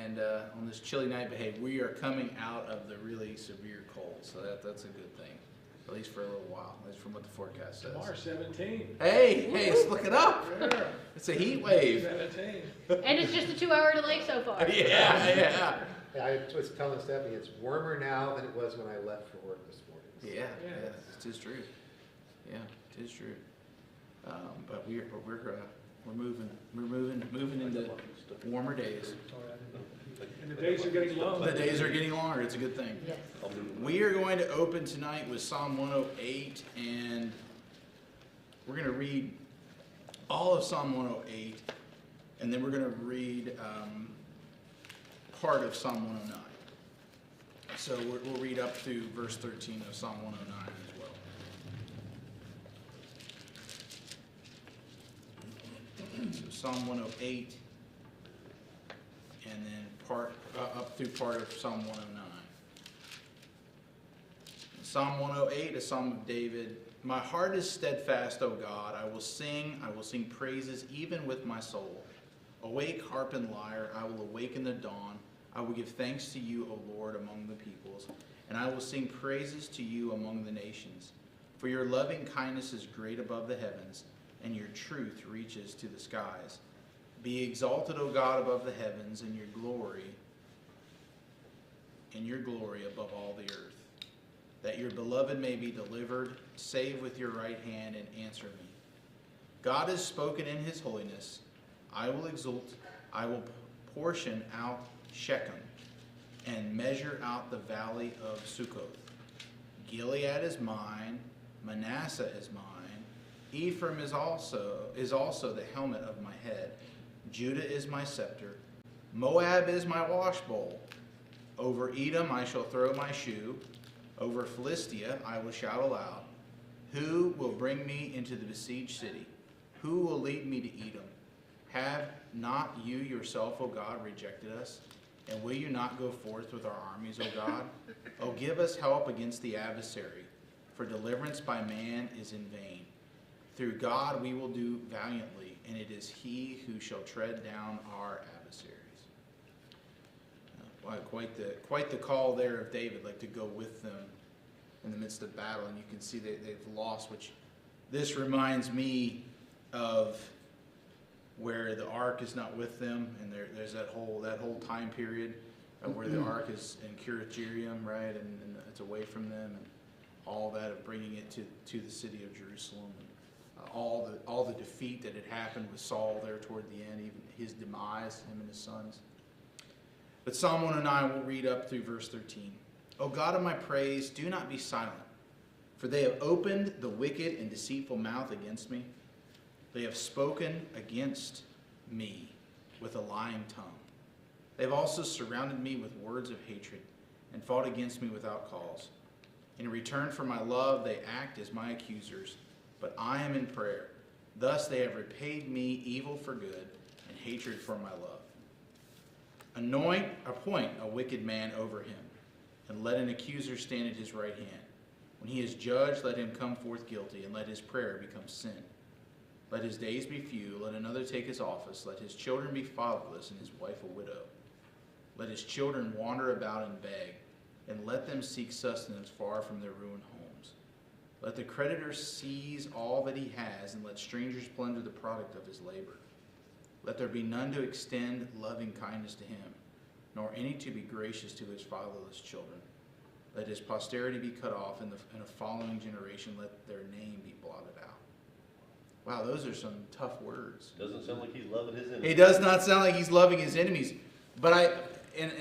and on this chilly night, but hey, we are coming out of the really severe cold, so that's a good thing, at least for a little while. That's from what the forecast says. Tomorrow, 17. Hey, let's look it up. Yeah. It's a heat wave. 17. And it's just a 2-hour delay so far. Yeah. Yeah, I was telling Stephanie, it's warmer now than it was when I left for work this morning. Yeah, Yeah. it is true. Yeah, it is true. But we're moving into warmer days. And the days are getting long. The days are getting longer. It's a good thing. Yes. We are going to open tonight with Psalm 108, and we're going to read all of Psalm 108, and then we're going to read part of Psalm 109. So we'll read up through verse 13 of Psalm 109 as well. So Psalm 108, and then up through part of Psalm 109. Psalm 108, a psalm of David. My heart is steadfast, O God. I will sing praises even with my soul. Awake, harp and lyre, I will awaken the dawn. I will give thanks to you, O Lord, among the peoples, and I will sing praises to you among the nations. For your loving kindness is great above the heavens, and your truth reaches to the skies. Be exalted, O God, above the heavens, and your glory above all the earth. That your beloved may be delivered, save with your right hand and answer me. God has spoken in his holiness. I will exult, I will portion out Shechem, and measure out the valley of Sukkoth. Gilead is mine, Manasseh is mine. Ephraim is also the helmet of my head. Judah is my scepter. Moab is my washbowl. Over Edom I shall throw my shoe. Over Philistia I will shout aloud. Who will bring me into the besieged city? Who will lead me to Edom? Have not you yourself, O God, rejected us? And will you not go forth with our armies, O God? O give us help against the adversary, for deliverance by man is in vain. Through God we will do valiantly, and it is he who shall tread down our adversaries. Quite the call there of David, like to go with them in the midst of battle, and you can see they've lost, which this reminds me of where the ark is not with them, and there's that whole time period where the ark is in Kiriath Jearim, right, and it's away from them, and all that of bringing it to the city of Jerusalem, and all the defeat that had happened with Saul there toward the end, even his demise, him and his sons. But Psalm 109, we'll read up through verse 13. O God of my praise, do not be silent, for they have opened the wicked and deceitful mouth against me. They have spoken against me with a lying tongue. They have also surrounded me with words of hatred and fought against me without cause. In return for my love, they act as my accusers, but I am in prayer. Thus they have repaid me evil for good and hatred for my love. Appoint a wicked man over him, and let an accuser stand at his right hand. When he is judged, let him come forth guilty, and let his prayer become sin. Let his days be few, let another take his office, let his children be fatherless, and his wife a widow. Let his children wander about and beg, and let them seek sustenance far from their ruined homes. Let the creditor seize all that he has, and let strangers plunder the product of his labor. Let there be none to extend loving kindness to him, nor any to be gracious to his fatherless children. Let his posterity be cut off, and in a following generation let their name be blotted out. Wow, those are some tough words. Doesn't sound like he's loving his enemies. It does not sound like he's loving his enemies. But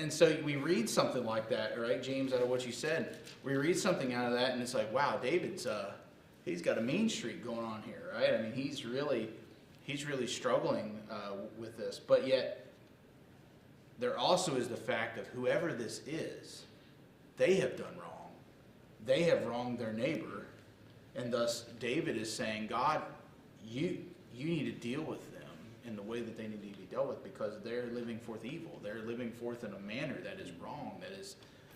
so we read something like that, right, James, out of what you said. We read something out of that, and it's like, wow, David's he's got a mean streak going on here, right? I mean, he's really struggling with this. But yet, there also is the fact of whoever this is, they have done wrong. They have wronged their neighbor, and thus David is saying, God, you need to deal with them in the way that they need to be dealt with, because they're living forth evil. They're living forth in a manner that is wrong,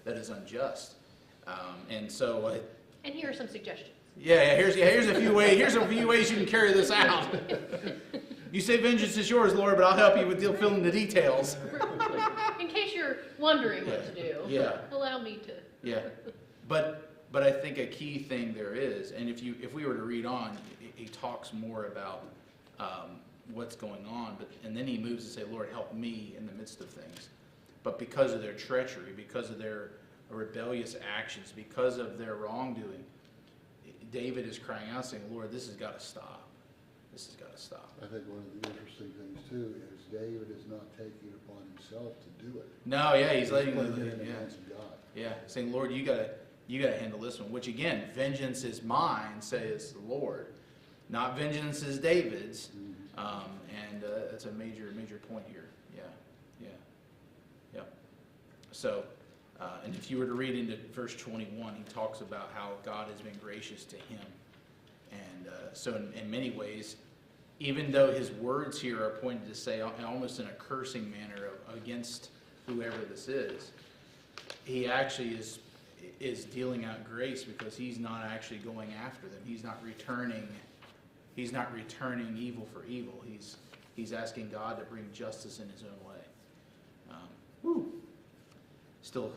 that is unjust. And so, And here are some suggestions. here's a few ways. Here's a few ways you can carry this out. You say vengeance is yours, Lord, but I'll help you with fill in the details. In case wondering what to do. Yeah. Allow me to. Yeah, but I think a key thing there is, and if we were to read on, he talks more about what's going on, and then he moves to say, Lord, help me in the midst of things. But because of their treachery, because of their rebellious actions, because of their wrongdoing, David is crying out saying, Lord, this has got to stop. This has got to stop. I think one of the interesting things too is David is not taking it upon himself to do it. No, yeah, he's letting putting the, it in the yeah. hands of God. Yeah, saying, Lord, you gotta handle this one. Which again, vengeance is mine, says the Lord. Not vengeance is David's. And that's a major point here. Yeah. So, and if you were to read into verse 21, he talks about how God has been gracious to him. And so in many ways, even though his words here are pointed to say almost in a cursing manner against whoever this is, he actually is dealing out grace because he's not actually going after them. He's not returning evil for evil. He's asking God to bring justice in his own way. Still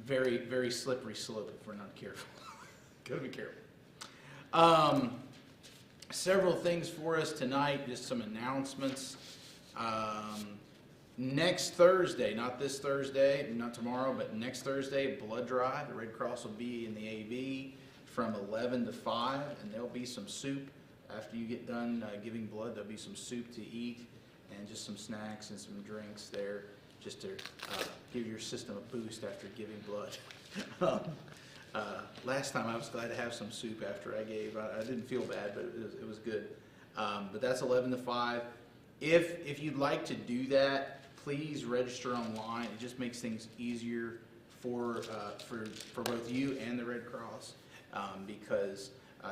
very, very slippery slope if we're not careful. Gotta be careful. Several things for us tonight, just some announcements. Next Thursday, not this Thursday, not tomorrow, but next Thursday, blood drive. The Red Cross will be in the AV from 11 to 5, and there'll be some soup. After you get done giving blood, there'll be some soup to eat and just some snacks and some drinks there just to give your system a boost after giving blood. Last time I was glad to have some soup after I gave. I didn't feel bad, but it was good. But that's 11 to 5. If you'd like to do that, please register online. It just makes things easier for both you and the Red Cross because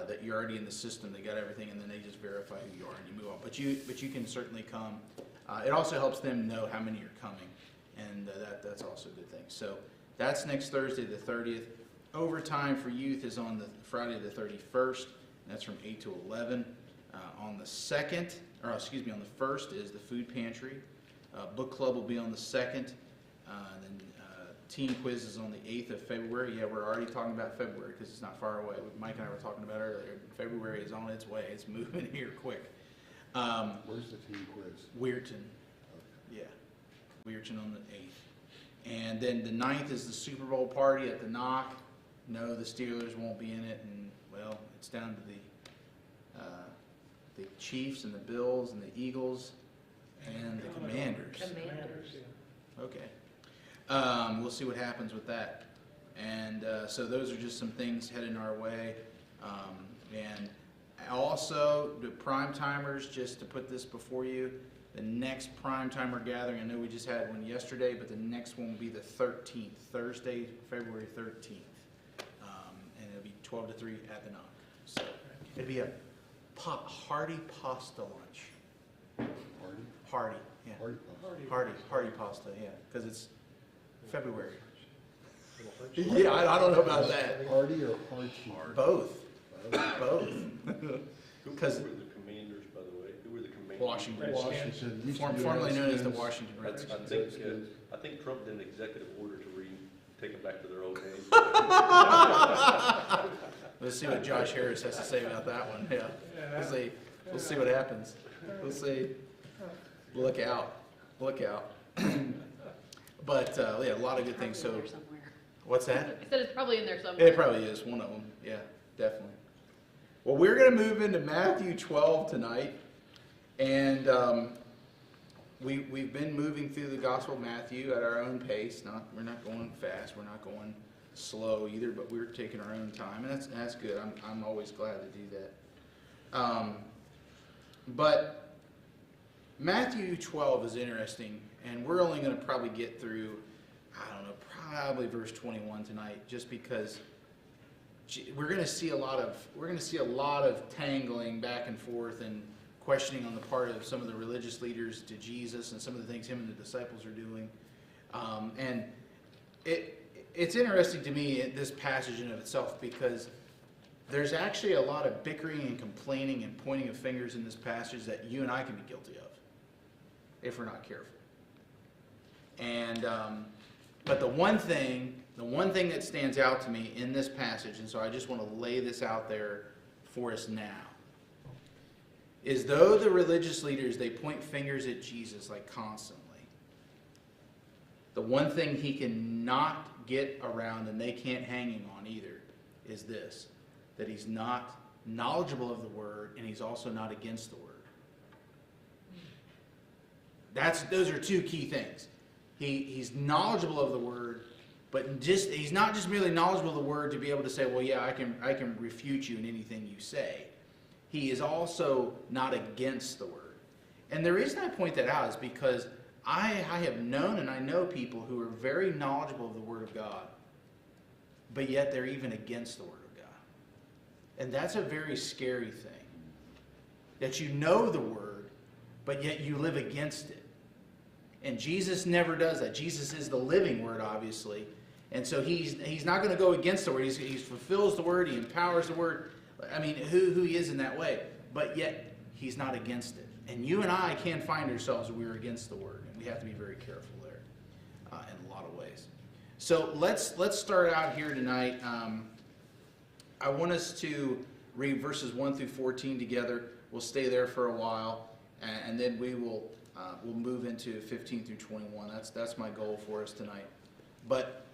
that you're already in the system. They got everything, and then they just verify who you are and you move on. But you can certainly come. It also helps them know how many are coming, and that's also a good thing. So that's next Thursday, the 30th. Overtime for youth is on the Friday the 31st. That's from 8 to 11. On the 1st is the food pantry. Book club will be on the 2nd. Then teen quiz is on the 8th of February. Yeah, we're already talking about February because it's not far away. Mike and I were talking about earlier. February is on its way. It's moving here quick. Where's the teen quiz? Weirton. Okay. Yeah. Weirton on the 8th. And then the 9th is the Super Bowl party at the Knock. No, the Steelers won't be in it. And, well, it's down to the Chiefs and the Bills and the Eagles and the Commanders. Okay. We'll see what happens with that. And so those are just some things heading our way. And also, the prime timers, just to put this before you, the next prime timer gathering, I know we just had one yesterday, but the next one will be the 13th, Thursday, February 13th. And it'll be 12 to 3 at the Knock. So it'll be a hearty pasta lunch. Hearty, yeah. Hearty pasta, yeah, because it's February. Yeah, I don't know about that. Hardy or Hardy? Both. Who Because were the Commanders, by the way? Who were the Commanders? Washington, Washington. used to be formerly known as the Redskins. Washington Redskins. I think Trump did an executive order to take them back to their old name. Let's see what Josh Harris has to say about that one. Yeah, we'll see what happens. We'll see. Look out. But yeah, a lot of good things. So, what's that? I said it's probably in there somewhere. It probably is one of them. Yeah, definitely. Well, we're going to move into Matthew 12 tonight, and we've been moving through the Gospel of Matthew at our own pace. We're not going fast. We're not going slow either, but we're taking our own time, and that's good. I'm always glad to do that. But Matthew 12 is interesting, and we're only going to probably get through, I don't know, probably verse 21 tonight, just because we're going to see a lot of tangling back and forth and questioning on the part of some of the religious leaders to Jesus and some of the things him and the disciples are doing, and it's interesting to me, this passage in of itself, because there's actually a lot of bickering and complaining and pointing of fingers in this passage that you and I can be guilty of if we're not careful. And But the one thing that stands out to me in this passage, and so I just want to lay this out there for us now, is though the religious leaders, they point fingers at Jesus like constantly, the one thing he cannot get around and they can't hang him on either is this, that he's not knowledgeable of the word and he's also not against the word. Those are two key things. He's knowledgeable of the word, but he's not just merely knowledgeable of the word to be able to say, well, yeah, I can refute you in anything you say. He is also not against the word. And the reason I point that out is because I have known and I know people who are very knowledgeable of the Word of God, but yet they're even against the Word of God. And that's a very scary thing. That you know the Word, but yet you live against it. And Jesus never does that. Jesus is the living Word, obviously. And so he's not going to go against the Word. He fulfills the Word. He empowers the Word. I mean, who he is in that way. But yet, he's not against it. And you and I can find ourselves where we're against the Word. And we have to be very careful there in a lot of ways. So let's start out here tonight. I want us to read verses 1 through 14 together. We'll stay there for a while. And then we'll move into 15 through 21. That's my goal for us tonight. But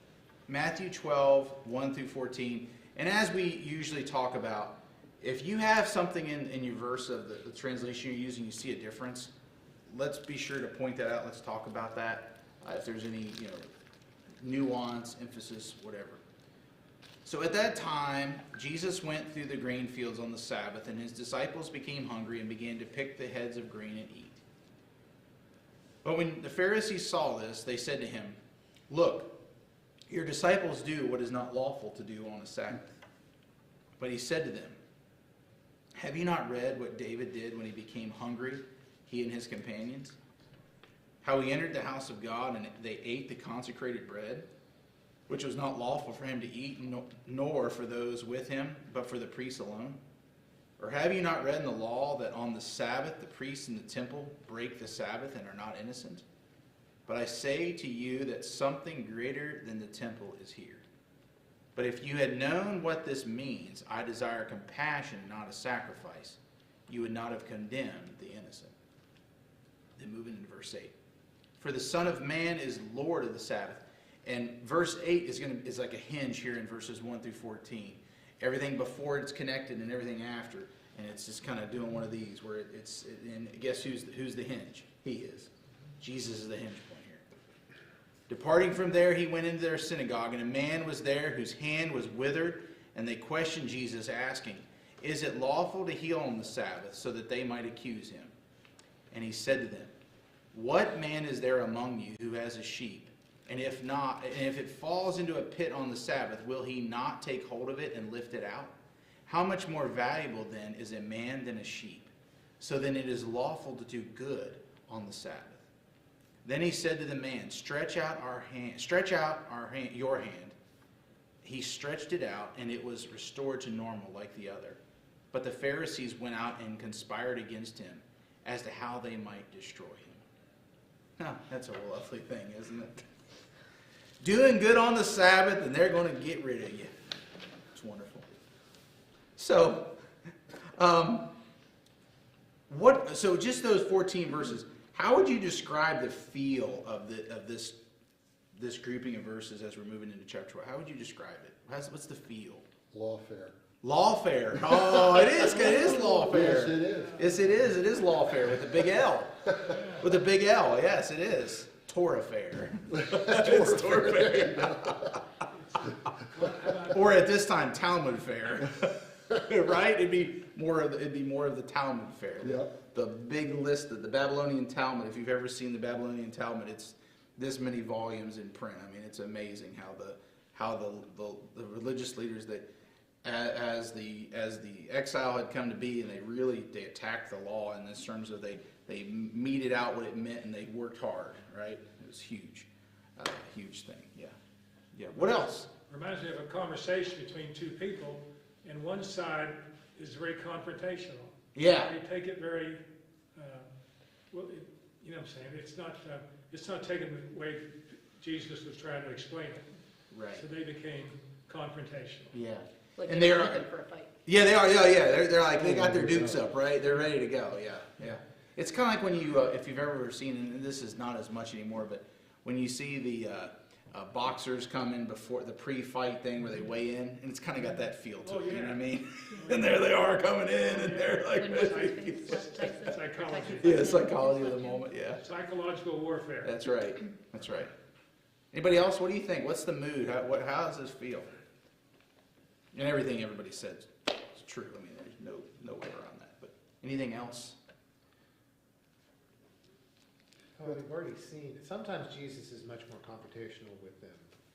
Matthew 12, 1 through 14. And as we usually talk about, if you have something in your verse of the translation you're using, you see a difference, let's be sure to point that out. Let's talk about that. If there's any nuance, emphasis, whatever. So at that time, Jesus went through the grain fields on the Sabbath, and his disciples became hungry and began to pick the heads of grain and eat. But when the Pharisees saw this, they said to him, "Look, your disciples do what is not lawful to do on a Sabbath." But he said to them, "Have you not read what David did when he became hungry, he and his companions? How he entered the house of God and they ate the consecrated bread, which was not lawful for him to eat, nor for those with him, but for the priests alone? Or have you not read in the law that on the Sabbath the priests in the temple break the Sabbath and are not innocent? But I say to you that something greater than the temple is here. But if you had known what this means, I desire compassion, not a sacrifice, you would not have condemned the innocent." Then moving into verse 8. "For the Son of Man is Lord of the Sabbath." And verse 8 is like a hinge here in verses 1 through 14. Everything before it's connected and everything after. And it's just kind of doing one of these where and guess who's the hinge? He is. Jesus is the hinge point here. "Departing from there, he went into their synagogue, and a man was there whose hand was withered, and they questioned Jesus, asking, 'Is it lawful to heal on the Sabbath?' so that they might accuse him. And he said to them, 'What man is there among you who has a sheep? And if it falls into a pit on the Sabbath, will he not take hold of it and lift it out? How much more valuable then is a man than a sheep? So then it is lawful to do good on the Sabbath.' Then he said to the man, 'Stretch out your hand.' He stretched it out, and it was restored to normal like the other. But the Pharisees went out and conspired against him as to how they might destroy him." Now, that's a lovely thing, isn't it? Doing good on the Sabbath, and they're going to get rid of you. It's wonderful. So, so just those 14 verses, how would you describe the feel of this grouping of verses as we're moving into chapter 12? How would you describe it? What's the feel? Lawfare. Lawfare. Oh, it is lawfare. Yes, it is. Yes, it is. It is lawfare with a big L. With a big L. Yes, it is. Torah fair. It's Torah fair. Or at this time, Talmud fair. Right? It'd be more of the Talmud fair. Yep. The big list of the Babylonian Talmud. If you've ever seen the Babylonian Talmud, it's this many volumes in print. I mean, it's amazing how the religious leaders that as the exile had come to be, and they attacked the law in this terms of they meted out what it meant, and they worked hard. Right? It was huge, huge thing. Yeah. What else? Reminds me of a conversation between two people, and one side is very confrontational. Yeah. They take it very, you know what I'm saying? It's not taken away Jesus was trying to explain it. Right. So they became confrontational. Yeah. Like And they they're- were looking for a fight. Yeah, they are. Yeah, yeah. They're like they got their dukes up, right? They're ready to go. Yeah, yeah. It's kind of like when you, if you've ever seen, and this is not as much anymore, but when you see the boxers come in before the pre-fight thing where they weigh in, and it's kind of got that feel to Oh, it. You know yeah. what I mean? And there they are coming in, and they're like, When Mike Tyson- Psychology. yeah, psychology of the moment. Yeah, Psychological warfare. that's right. That's right. Anybody else? What do you think? What's the mood? How does this feel? And everything everybody said is true. I mean, there's no way around that. But anything else? Oh, we've already seen, sometimes Jesus is much more confrontational with them.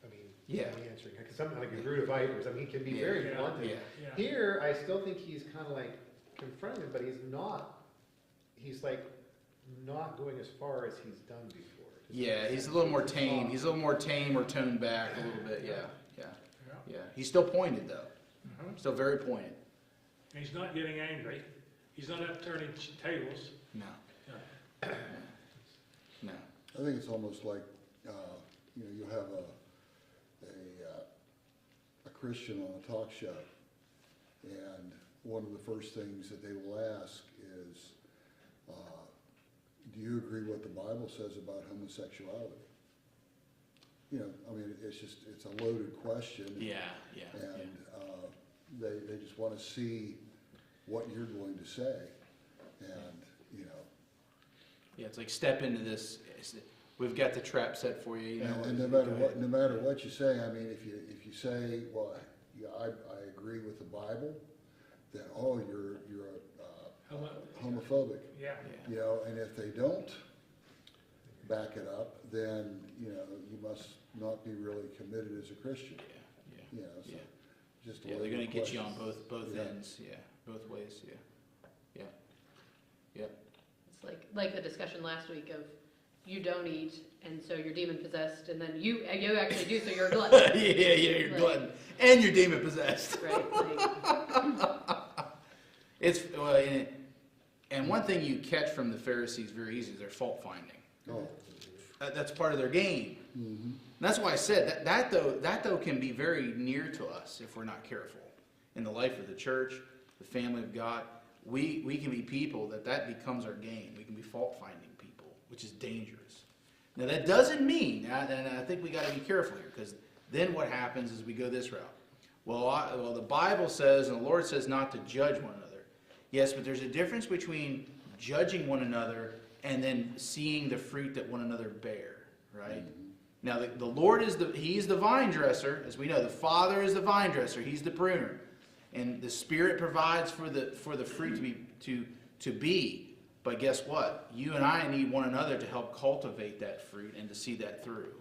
I mean, Yeah. in answering, because something like a brood of vipers, I mean, he can be Yeah. very Yeah. blunt. Yeah. Yeah. Here, I still think he's kind of like confronting, but he's like not going as far as he's done before. Yeah, he's a little more tame. He's a little more tame or toned back a little bit. Yeah, yeah, Yeah. yeah. He's still pointed though. Mhm. Still very pointed. And he's not getting angry. He's not upturning tables. No. No. No. I think it's almost like, you have a Christian on a talk show, and one of the first things that they will ask is, do you agree what the Bible says about homosexuality? You know, I mean, it's a loaded question. Yeah, yeah, And they just want to see what you're going to say, and, you know. yeah. It's like step into this. We've got the trap set for you. You know. And no matter what you say, I mean, if you say, well, yeah, I agree with the Bible, then, oh, you're homophobic, Yeah. Yeah. you know, and if they don't back it up, then, you know, you must not be really committed as a Christian, Yeah. you know, so Yeah. just a Yeah. They're going to get you on question. both Yeah. ends. Yeah. Both ways. Yeah. Yeah. Yeah. It's like the discussion last week of you don't eat, and so you're demon possessed, and then you actually do, so you're a glutton, yeah. You're Like- glutton and you're demon possessed. right? Like, It's and one thing you catch from the Pharisees very easy is their fault finding. Oh, That's part of their game. mhm. That's why I said that though can be very near to us if we're not careful. In the life of the church, the family of God, we can be people that becomes our game. We can be fault finding people, which is dangerous. Now that doesn't mean, and I think we got to be careful here, because then what happens is we go this route. Well, the Bible says and the Lord says not to judge one another. Yes, but there's a difference between judging one another and then seeing the fruit that one another bear, right? Now, the Lord He's the vine dresser, as we know. The Father is the vine dresser. He's the pruner. And the Spirit provides for the fruit to be. But guess what? You and I need one another to help cultivate that fruit and to see that through.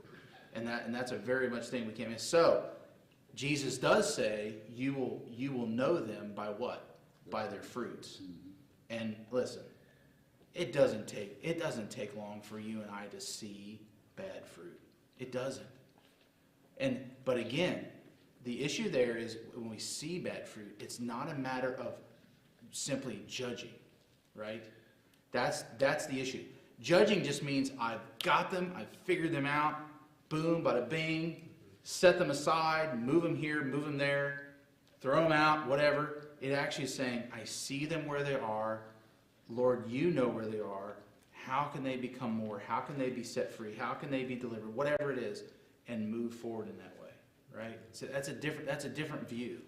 And that's a very much thing we can't miss. So, Jesus does say, you will know them by what? By their fruits. And listen, it doesn't take long for you and I to see bad fruit. It doesn't. But again, the issue there is when we see bad fruit, it's not a matter of simply judging, right? That's the issue. Judging just means I've got them, I've figured them out, boom, bada bing, set them aside, move them here, move them there, throw them out, whatever. It actually is saying, I see them where they are. Lord, you know where they are. How can they become more? How can they be set free? How can they be delivered? Whatever it is, and move forward in that way, right? So that's a different view.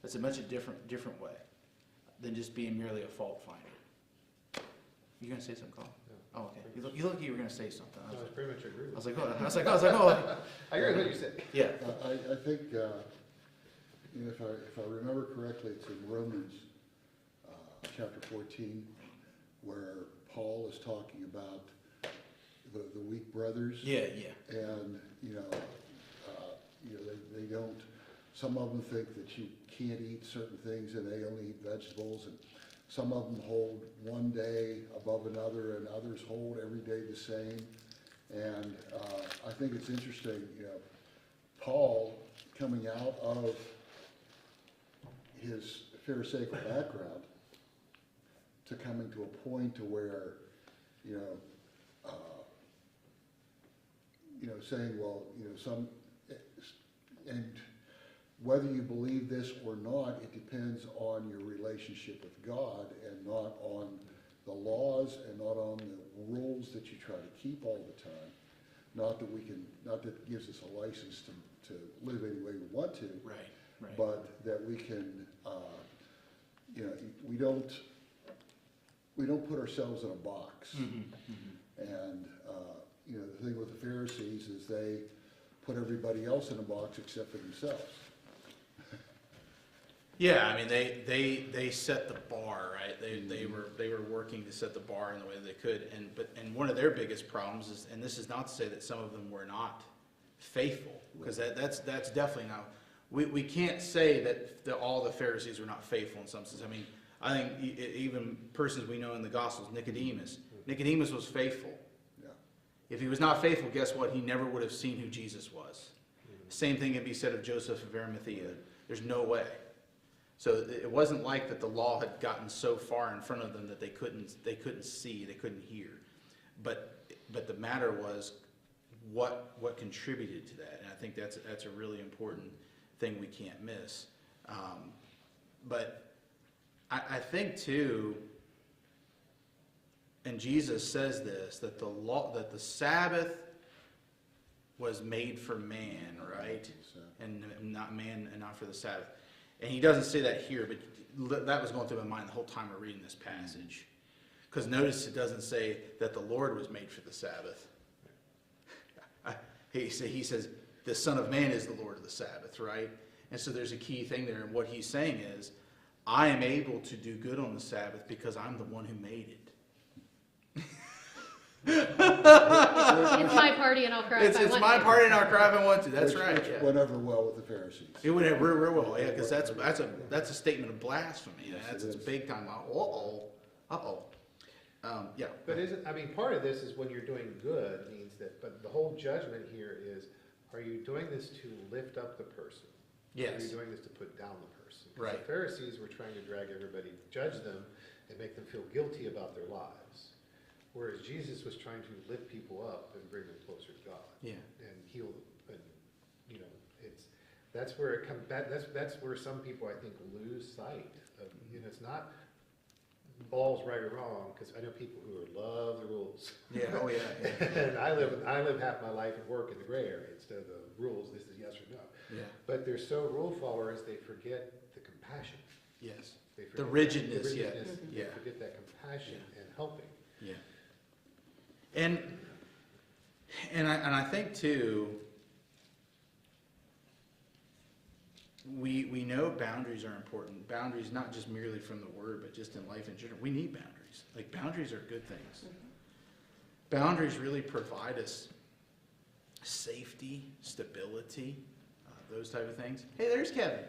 That's a much different way than just being merely a fault finder. You gonna say something, Carl? No. Oh, okay. You look like you were gonna say something. No, I pretty much agree I with was you. like, oh. I agree with what you said. Yeah. I think, if I remember correctly, it's in Romans chapter 14, where Paul is talking about the weak brothers. Yeah. And, they don't, some of them think that you can't eat certain things and they only eat vegetables, and some of them hold one day above another and others hold every day the same. And I think it's interesting, Paul coming out of his Pharisaical background to coming to a point to where, saying, well, and whether you believe this or not, it depends on your relationship with God and not on the laws and not on the rules that you try to keep all the time. Not that it gives us a license to live any way we want to. Right, right. But that we can, we don't put ourselves in a box. And, the thing with the Pharisees is they put everybody else in a box except for themselves. Yeah, I mean, they set the bar, right? They were working to set the bar in the way they could, and one of their biggest problems is, and this is not to say that some of them were not faithful, because that's definitely not. We can't say that all the Pharisees were not faithful in some sense. I mean, I think even persons we know in the Gospels, Nicodemus was faithful. Yeah. If he was not faithful, guess what? He never would have seen who Jesus was. Same thing can be said of Joseph of Arimathea. There's no way. So it wasn't like that the law had gotten so far in front of them that they couldn't see, they couldn't hear. But the matter was what contributed to that, and I think that's a really important thing we can't miss. But I think too, and Jesus says this, that the Sabbath was made for man, right? And not man, and not for the Sabbath. And he doesn't say that here, but that was going through my mind the whole time we're reading this passage. Because notice it doesn't say that the Lord was made for the Sabbath. He says the Son of Man is the Lord of the Sabbath, right? And so there's a key thing there. And what he's saying is, I am able to do good on the Sabbath because I'm the one who made it. It's my party and I'll cry if I want It's my to. party and I'll cry if I want to. That's right. Which Yeah. went over well with the Pharisees. It would have real well, yeah, because that's a statement of blasphemy. Yes, That's it it's is. big time. Yeah. But part of this is when you're doing good means that, but the whole judgment here is, are you doing this to lift up the person? Or are Yes. you doing this to put down the person? 'Cause Right. The Pharisees were trying to drag everybody, judge them, and make them feel guilty about their lives. Whereas Jesus was trying to lift people up and bring them closer to God. Yeah. And heal them. And, that's where it comes back, that's where some people, I think, lose sight of, it's not balls right or wrong, because I know people who love the rules. Yeah. Oh yeah. Yeah. And I live half my life and work in the gray area instead of the rules, this is yes or no. Yeah. But they're so rule followers, they forget the compassion. Yes. They The forget rigidness. the Yeah. rigidness, Yeah. They forget that compassion and helping. Yeah. And I think too, we know boundaries are important. Boundaries not just merely from the word, but just in life in general. We need boundaries. Like, boundaries are good things. Boundaries really provide us safety, stability, those type of things. Hey, there's Kevin.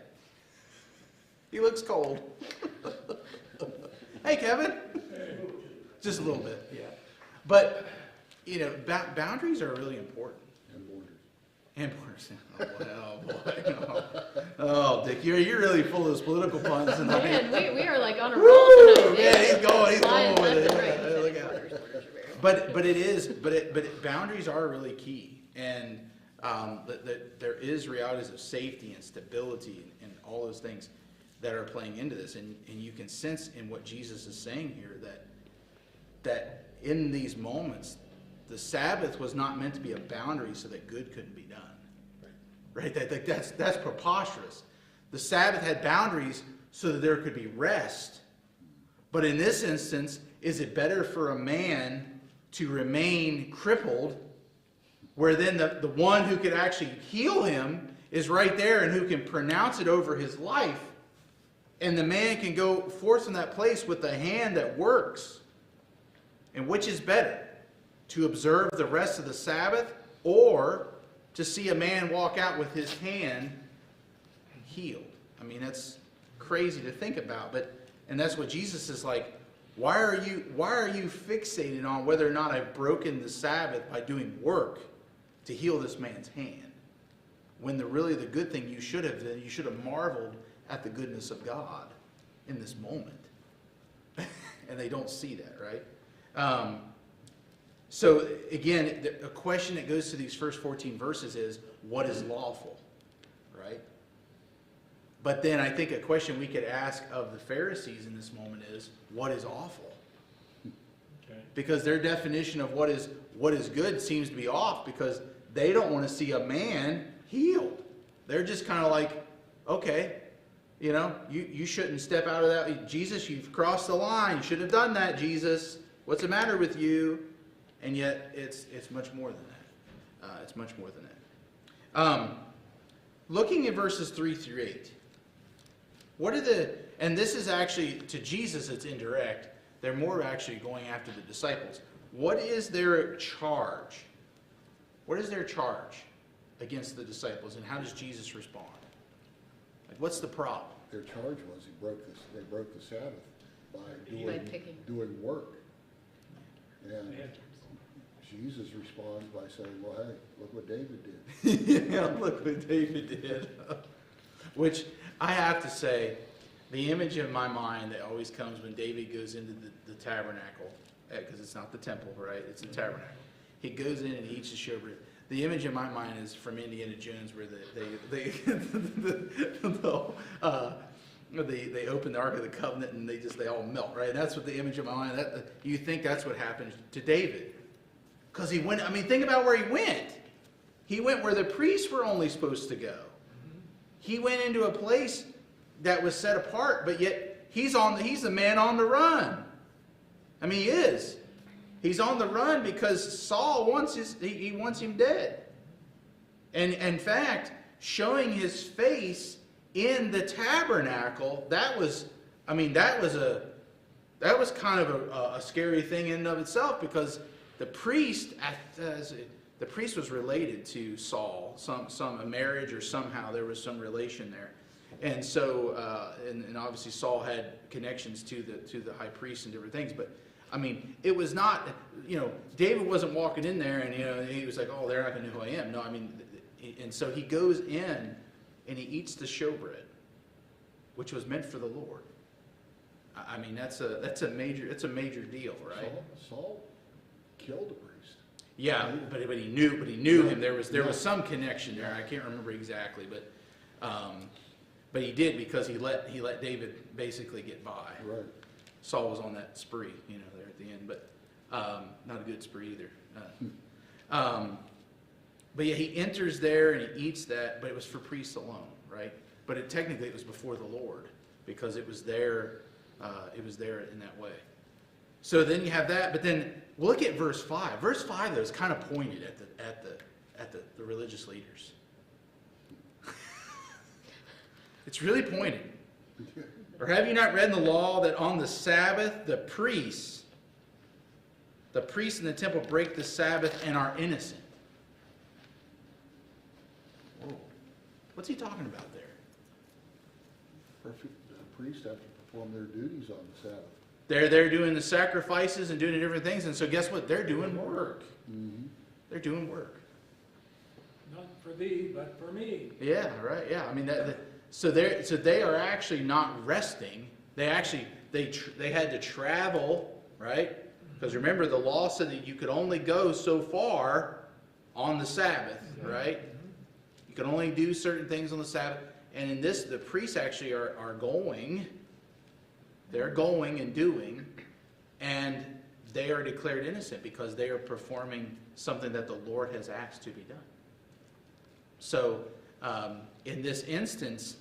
He looks cold. Hey, Kevin. Just a little bit, yeah. But, boundaries are really important. And borders. And borders. Oh, boy. Oh, Dick, you're really full of those political puns tonight. Man, we are like on a roll tonight. Yeah, he's going Flying with left it. and right. Yeah, look out. But boundaries are really key. And there is realities of safety and stability and all those things that are playing into this. And you can sense in what Jesus is saying here that in these moments, the Sabbath was not meant to be a boundary so that good couldn't be done. Right? That's preposterous. The Sabbath had boundaries so that there could be rest. But in this instance, is it better for a man to remain crippled, where then the one who could actually heal him is right there and who can pronounce it over his life, and the man can go forth in that place with the hand that works? And which is better? To observe the rest of the Sabbath, or to see a man walk out with his hand healed? I mean, that's crazy to think about, and that's what Jesus is like. Why are you fixated on whether or not I've broken the Sabbath by doing work to heal this man's hand? When the good thing you should have marveled at the goodness of God in this moment. And they don't see that, right? So again, a question that goes to these first 14 verses is, what is lawful, right? But then I think a question we could ask of the Pharisees in this moment is, what is awful? Okay. Because their definition of what is good seems to be off, because they don't want to see a man healed. They're just kind of like, okay, you know, you shouldn't step out of that. Jesus, you've crossed the line. You shouldn't have done that, Jesus. What's the matter with you? And yet it's much more than that. It's much more than that. Looking at verses 3 through 8. What are and this is actually, to Jesus it's indirect. They're more actually going after the disciples. What is their charge? What is their charge against the disciples, and how does Jesus respond? Like, what's the problem? Their charge was they broke the Sabbath by picking. doing work. And Yeah. Jesus responds by saying, well, hey, look what David did. Yeah, look what David did. Which I have to say, the image in my mind that always comes when David goes into the tabernacle, because it's not the temple, right? It's the tabernacle. He goes in and he eats the showbread. The image in my mind is from Indiana Jones, where they open the Ark of the Covenant and they all melt, right? That's what the image in my mind. You think that's what happened to David, because he went. I mean, think about where he went. He went where the priests were only supposed to go. He went into a place that was set apart, but yet he's the man on the run. I mean, he is. He's on the run because Saul wants he wants him dead. And in fact, showing his face in the tabernacle, that was kind of a scary thing in and of itself, because the priest was related to Saul, a marriage, or somehow there was some relation there. And so, and obviously Saul had connections to the high priest and different things, but I mean, it was not, David wasn't walking in there and, he was like, oh, they're not going to know who I am. No, I mean, and so he goes in and he eats the showbread, which was meant for the Lord. I mean, it's a major deal, right? Saul killed the priest. Yeah, but he knew him. There was some connection there. I can't remember exactly, but he did, because he let David basically get by. Right. Saul was on that spree, there at the end, but not a good spree either. But yeah, he enters there and he eats that, but it was for priests alone, right? But technically it was before the Lord, because it was there. It was there in that way. So then you have that, but then look at verse 5. Verse 5 though is kind of pointed at the religious leaders. It's really pointed. Or have you not read in the law that on the Sabbath the priests in the temple break the Sabbath and are innocent? Whoa. What's he talking about there? The priests have to perform their duties on the Sabbath. They're doing the sacrifices and doing the different things, and so guess what? They're doing work. Mm-hmm. They're doing work. Not for thee, but for me. Yeah, right. Yeah, I mean so they are actually not resting. They actually they had to travel, right? Because remember, the law said that you could only go so far on the Sabbath, right? You can only do certain things on the Sabbath. And in this, the priests actually are going. They're going and doing, and they are declared innocent because they are performing something that the Lord has asked to be done. So, in this instance,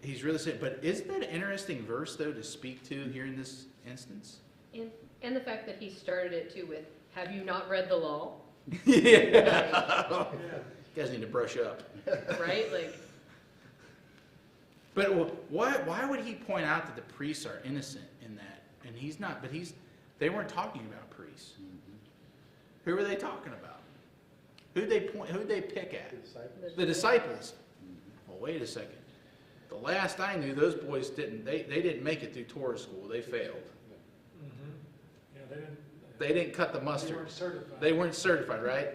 he's really saying, but isn't that an interesting verse, though, to speak to here in this instance? And the fact that he started it too with, have you not read the law? Yeah. You guys need to brush up. Right? Like, But why would he point out that the priests are innocent in that? And he's not, but they weren't talking about priests. Who were they talking about? Who'd they pick at? The disciples. Well, wait a second. The last I knew, those boys didn't make it through Torah school. They failed. Yeah, They didn't cut the mustard. They weren't certified. They weren't certified, right?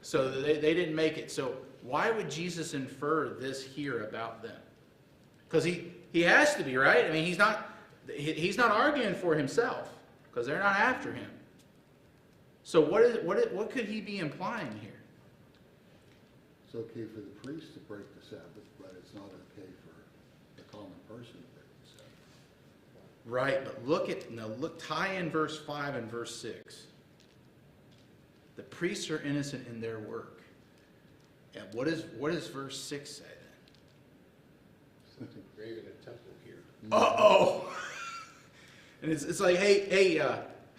So they didn't make it. So why would Jesus infer this here about them? Because he has to be, right? I mean, he's not arguing for himself. because they're not after him. So what could he be implying here? It's okay for the priest to break the Sabbath, but it's not okay for the common person to break the Sabbath. Right, but look, tie in verse 5 and verse 6. The priests are innocent in their work. And what does verse 6 say then? Something greater than temple here. Uh-oh! And it's like, hey,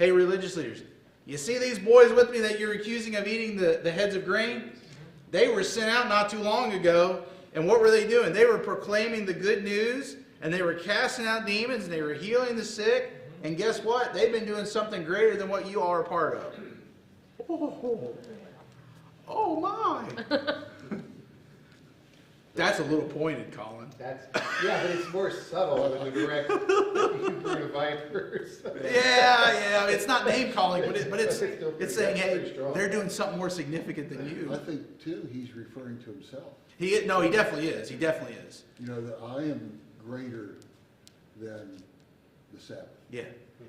religious leaders, you see these boys with me that you're accusing of eating the heads of grain? They were sent out not too long ago, and what were they doing? They were proclaiming the good news, and they were casting out demons, and they were healing the sick, and guess what? They've been doing something greater than what you all are part of. Oh my! That's a little pointed, Colin. Yeah, but it's more subtle than the direct Hebrew vipers. Yeah, it's not name calling, but it's still it's saying, pretty hey, strong. they're doing something more significant than I you. think, too, he's referring to himself. He definitely is. He definitely is. You know, that I am greater than the Sabbath. Yeah.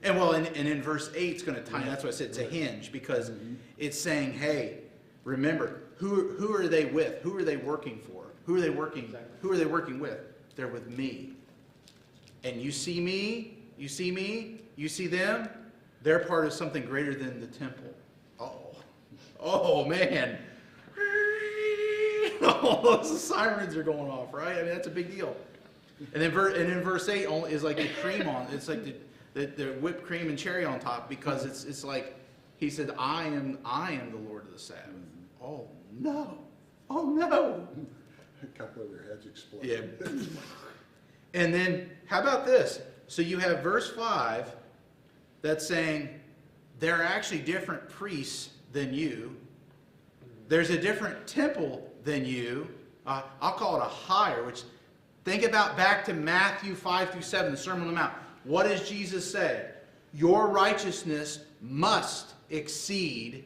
And well, and in verse 8, it's going to tie in. That's why I said it's a hinge, because it's saying, hey, remember, who are they with? Who are they working for? Who are they working with? They're with me. And you see me, you see them, they're part of something greater than the temple. Oh man. Oh, the sirens are going off, right? I mean, that's a big deal. And then in verse 8 is like the cream on. It's like the whipped cream and cherry on top, because it's like he said, I am the Lord of the Sabbath. Oh no. A couple of their heads explode. Yeah. And then, how about this? So you have verse 5 that's saying there are actually different priests than you. There's a different temple than you. I'll call it a higher, which, think about back to Matthew 5 through 7, the Sermon on the Mount. What does Jesus say? Your righteousness must exceed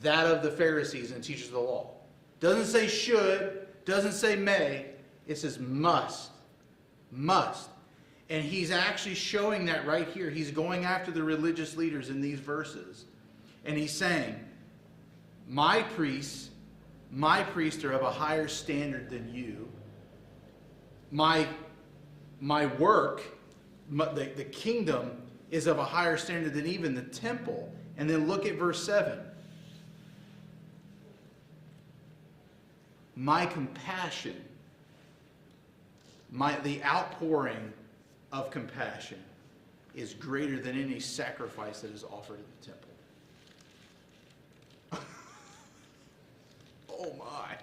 that of the Pharisees and teachers of the law. Doesn't say should, doesn't say may, it says must. Must. And he's actually showing that right here. He's going after the religious leaders in these verses. And he's saying, my priests are of a higher standard than you. My work, the kingdom, is of a higher standard than even the temple. And then look at verse 7. My compassion, the outpouring of compassion is greater than any sacrifice that is offered at the temple. Oh my.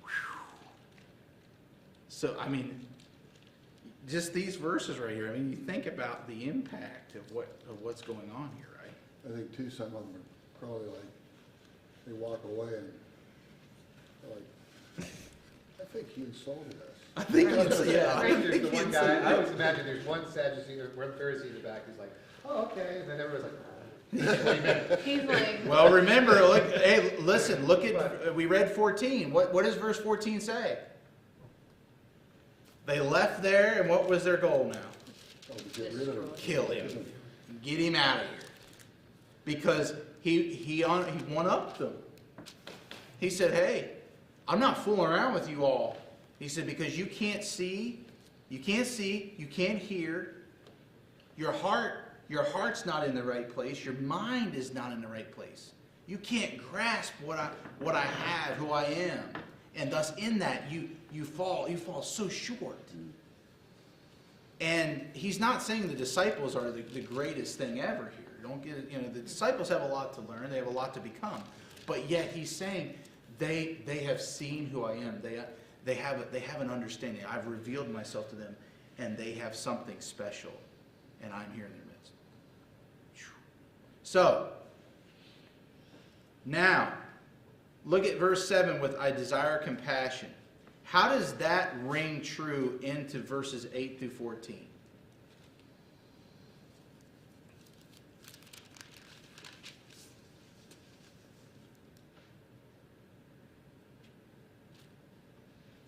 Whew. So, I mean, just these verses right here, I mean, you think about the impact of what's going on here, right? I think, too, some of them are probably like, they walk away and they're like, I think he insulted us. I think it's, yeah. I think there's the one guy, I always imagine there's one Sadducee or one Pharisee in the back who's like, oh, okay, and then everyone's like, He's like, Well, remember, look at, we read 14. What does verse 14 say? They left there, and what was their goal now? Oh, to get rid of him. Kill him. Get him out of here. Because he one-upped them. He said, hey, I'm not fooling around with you all. He said, because you can't see, you can't hear, your heart's not in the right place, your mind is not in the right place. You can't grasp what I have, who I am. And thus in that you fall so short. And he's not saying the disciples are the greatest thing ever here. Don't get it, the disciples have a lot to learn, they have a lot to become. But yet he's saying they have seen who I am. They have an understanding. I've revealed myself to them, and they have something special, and I'm here in their midst. So, now, look at verse 7 with I desire compassion. How does that ring true into verses 8 through 14?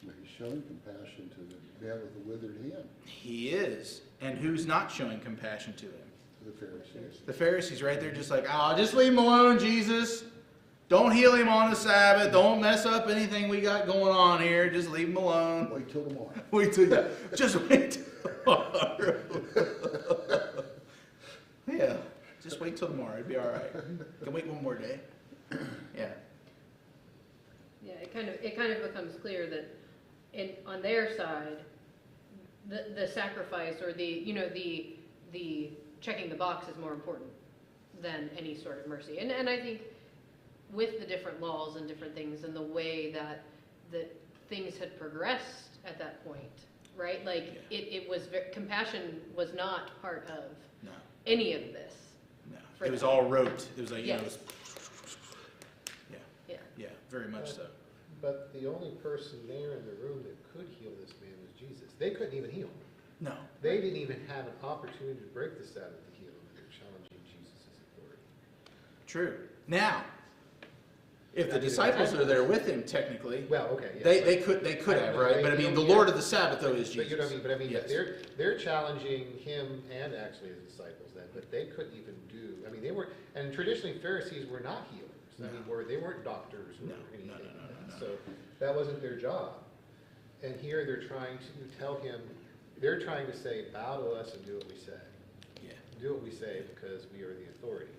He's showing compassion to the man with the withered hand, He is. And who's not showing compassion to him? to the Pharisees. The Pharisees, right? They're just like, oh, just leave him alone, Jesus. Don't heal him on the Sabbath. Don't mess up anything we got going on here. Just leave him alone. Wait till tomorrow. Wait till that. Just wait till tomorrow. Yeah. Just wait till tomorrow. It'd be all right. Can wait one more day. Yeah. Yeah, it kind of becomes clear that on their side, the sacrifice or the checking the box is more important than any sort of mercy. And I think with the different laws and different things and the way that things had progressed at that point, right? Like it was compassion was not part of No. any of this. No. For It was them. all rote. It was like, you know, it Yes. was, Yeah. yeah, very much so. But the only person there in the room that could heal this man was Jesus. They couldn't even heal him. No. They didn't even have an opportunity to break the Sabbath to heal him. They're challenging Jesus' authority. True. Now, if the I mean, disciples are there with him, technically, Well, okay, yeah. they but- could I don't have, know, right? they- But I they mean, the don't- Lord of the Sabbath, though, is Jesus. But you know what I mean? But I mean, Yes. they're challenging him and actually his disciples then, but they couldn't even do, I mean, they were, and traditionally Pharisees were not healers. I mean, they weren't doctors or No, anything no, like no, no, that. no. So that wasn't their job. And here they're trying to tell him, they're trying to say, bow to us and do what we say. Yeah. Do what we say because we are the authority.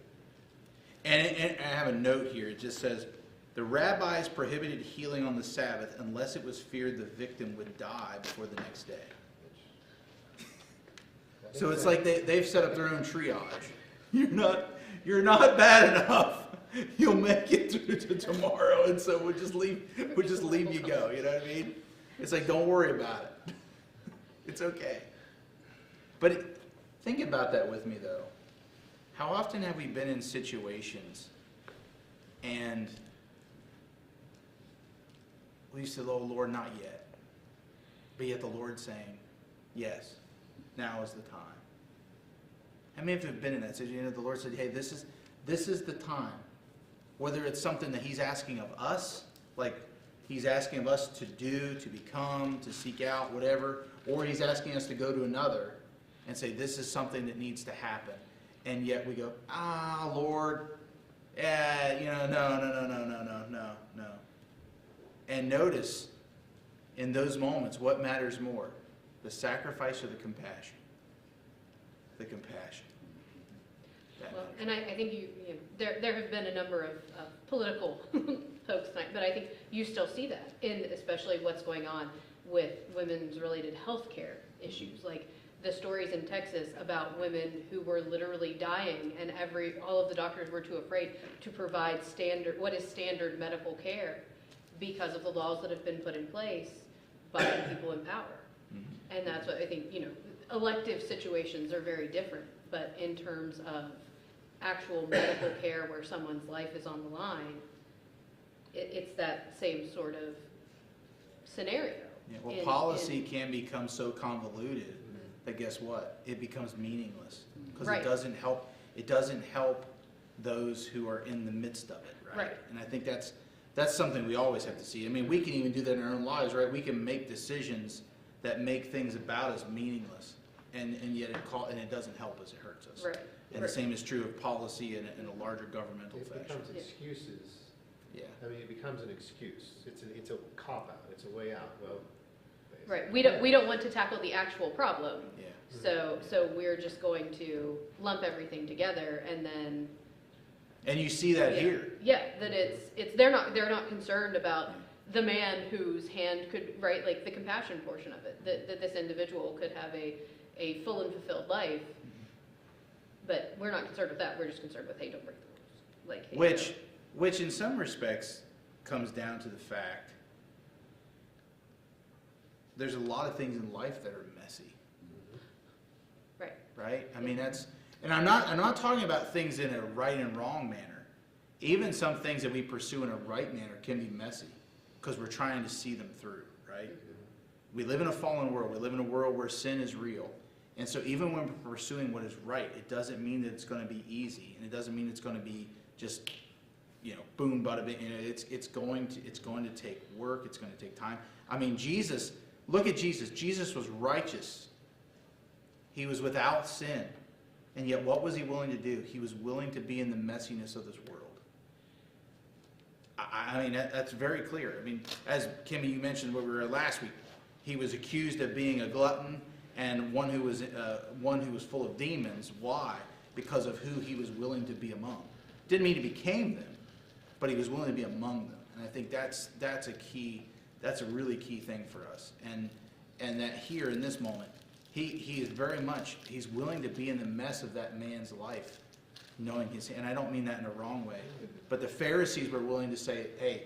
And I have a note here. It just says, the rabbis prohibited healing on the Sabbath unless it was feared the victim would die before the next day. So it's like they've set up their own triage. You're not bad enough. You'll make it through to tomorrow, and so we'll just leave you go. You know what I mean? It's like, don't worry about it. It's okay. But think about that with me, though. How often have we been in situations and we said, oh Lord, not yet. But yet the Lord's saying, yes, now is the time. How many of you have been in that situation? The Lord said, hey, this is the time. Whether it's something that He's asking of us, like He's asking of us to do, to become, to seek out, whatever, or He's asking us to go to another and say, this is something that needs to happen. And yet we go, Lord, no. And notice, in those moments, what matters more? The sacrifice or the compassion? The compassion. That Well, matters. and I think there have been a number of political folks tonight, but I think you still see that in especially what's going on with women's related health care issues, like the stories in Texas about women who were literally dying, and all of the doctors were too afraid to provide what is standard medical care because of the laws that have been put in place by the people in power. Mhm. And that's what I think, elective situations are very different, but in terms of actual medical care where someone's life is on the line, it's that same sort of scenario. Yeah, well, in- policy can become so convoluted that guess what? It becomes meaningless because Right. It doesn't help those who are in the midst of it, right? Right. And I think that's something we always have to see. I mean, we can even do that in our own lives, right? We can make decisions that make things about us meaningless, and yet it doesn't help us. It hurts us. Right. And the same is true of policy in a larger governmental It fashion. becomes Yeah. excuses. Yeah. I mean, it becomes an excuse. It's a cop-out. It's a way out. Well, Right, we don't want to tackle the actual problem, Yeah. so we're just going to lump everything together and then. And you see that Yeah. here. Yeah, that it's they're not concerned about the man whose hand could, right, like the compassion portion of it, that this individual could have a full and fulfilled life. But we're not concerned with that, we're just concerned with, hey, don't break the rules. Like, hey, Which in some respects comes down to the fact there's a lot of things in life that are messy, Right, right? I mean, and I'm not talking about things in a right and wrong manner. Even some things that we pursue in a right manner can be messy because we're trying to see them through, right? We live in a fallen world. We live in a world where sin is real. And so even when we're pursuing what is right, it doesn't mean that it's going to be easy. And it doesn't mean it's going to be just boom, bada bing. It's going to take work. It's going to take time. I mean, Jesus. Look at Jesus. Jesus was righteous. He was without sin, and yet what was he willing to do? He was willing to be in the messiness of this world. I mean, that's very clear. I mean, as Kimmy, you mentioned when we were last week, he was accused of being a glutton and one who was full of demons. Why? Because of who he was willing to be among. Didn't mean he became them, but he was willing to be among them. And I think that's a key. That's a really key thing for us. And that here in this moment, he is very much, he's willing to be in the mess of that man's life, knowing his, and I don't mean that in a wrong way, but the Pharisees were willing to say, hey,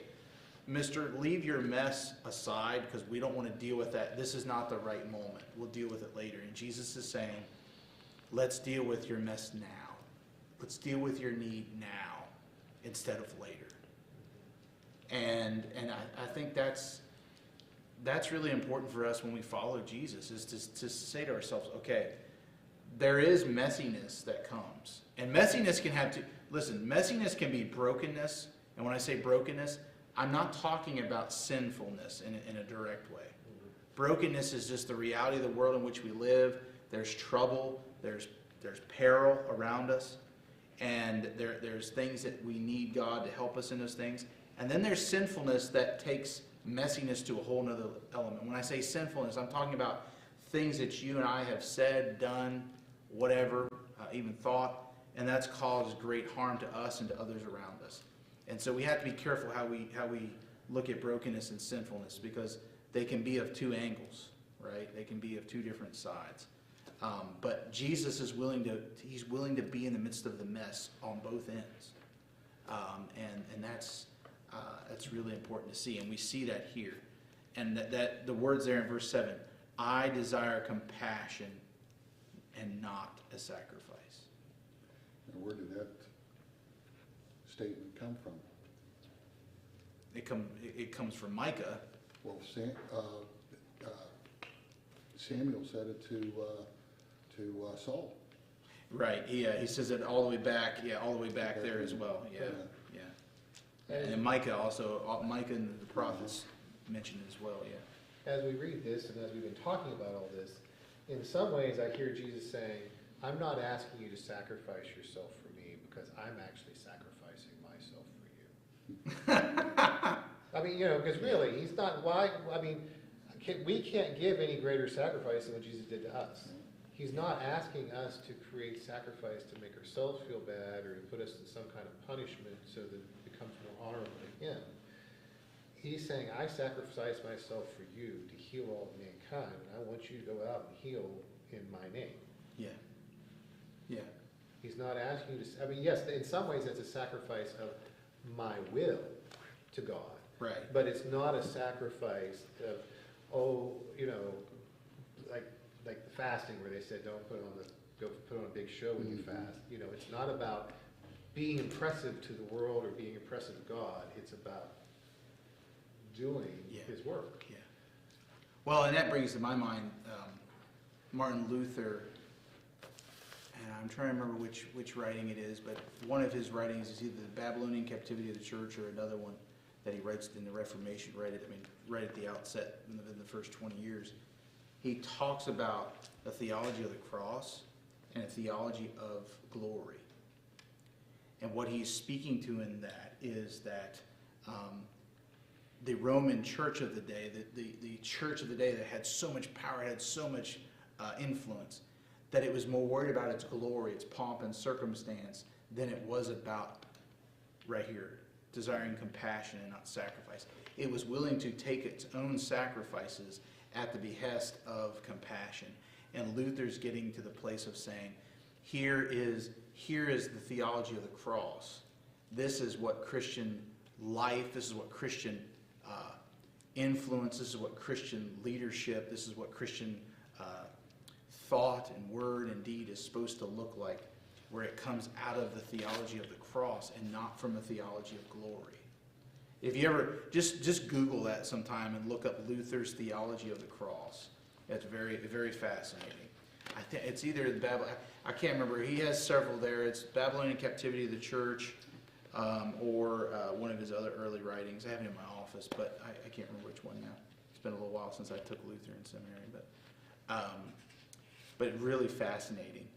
mister, leave your mess aside because we don't want to deal with that. This is not the right moment. We'll deal with it later. And Jesus is saying, let's deal with your mess now. Let's deal with your need now instead of later. And I think that's really important for us when we follow Jesus, is to say to ourselves, okay, there is messiness that comes. And messiness can have messiness can be brokenness. And when I say brokenness, I'm not talking about sinfulness in a direct way. Brokenness is just the reality of the world in which we live. There's trouble, there's peril around us, and there's things that we need God to help us in those things. And then there's sinfulness that takes messiness to a whole nother element. When I say sinfulness, I'm talking about things that you and I have said, done, whatever, even thought, and that's caused great harm to us and to others around us. And so we have to be careful how we look at brokenness and sinfulness, because they can be of two angles, right? They can be of two different sides. But Jesus is willing to be in the midst of the mess on both ends, and that's really important to see, and we see that here. And that the words there in verse 7, I desire compassion and not a sacrifice. And where did that statement come from? It comes from Micah. Well, Samuel said it to Saul. Right. He says it all the way back. Yeah, all the way back there as well. Yeah. And Micah and the prophets mentioned it as well. Yeah. As we read this and as we've been talking about all this, in some ways I hear Jesus saying, I'm not asking you to sacrifice yourself for me because I'm actually sacrificing myself for you. I mean, because really, he's not, we can't give any greater sacrifice than what Jesus did to us. He's not asking us to create sacrifice to make ourselves feel bad or to put us in some kind of punishment so that it becomes more honorable to him. He's saying, I sacrifice myself for you to heal all of mankind, and I want you to go out and heal in my name. Yeah. Yeah. He's not asking you to, yes, in some ways it's a sacrifice of my will to God. Right. But it's not a sacrifice of, like the fasting where they said don't go put on a big show when you fast. It's not about being impressive to the world or being impressive to God. It's about doing his work. Yeah. Well, and that brings to my mind Martin Luther, and I'm trying to remember which writing it is, but one of his writings is either the Babylonian Captivity of the Church or another one that he writes in the Reformation, right at the outset in the first 20 years. He talks about a theology of the cross and a theology of glory. And what he's speaking to in that is that the Roman church of the day, the church of the day that had so much power, had so much influence, that it was more worried about its glory, its pomp and circumstance, than it was about, right here, desiring compassion and not sacrifice. It was willing to take its own sacrifices at the behest of compassion. And Luther's getting to the place of saying, here is the theology of the cross. This is what Christian life, this is what Christian influence, this is what Christian leadership, this is what Christian thought and word and deed is supposed to look like, where it comes out of the theology of the cross and not from a theology of glory. If you ever, just Google that sometime and look up Luther's theology of the cross. It's very, very fascinating. I think it's either I can't remember. He has several there. It's Babylonian Captivity of the Church. or one of his other early writings. I have it in my office, but I can't remember which one now. It's been a little while since I took Lutheran seminary, but really fascinating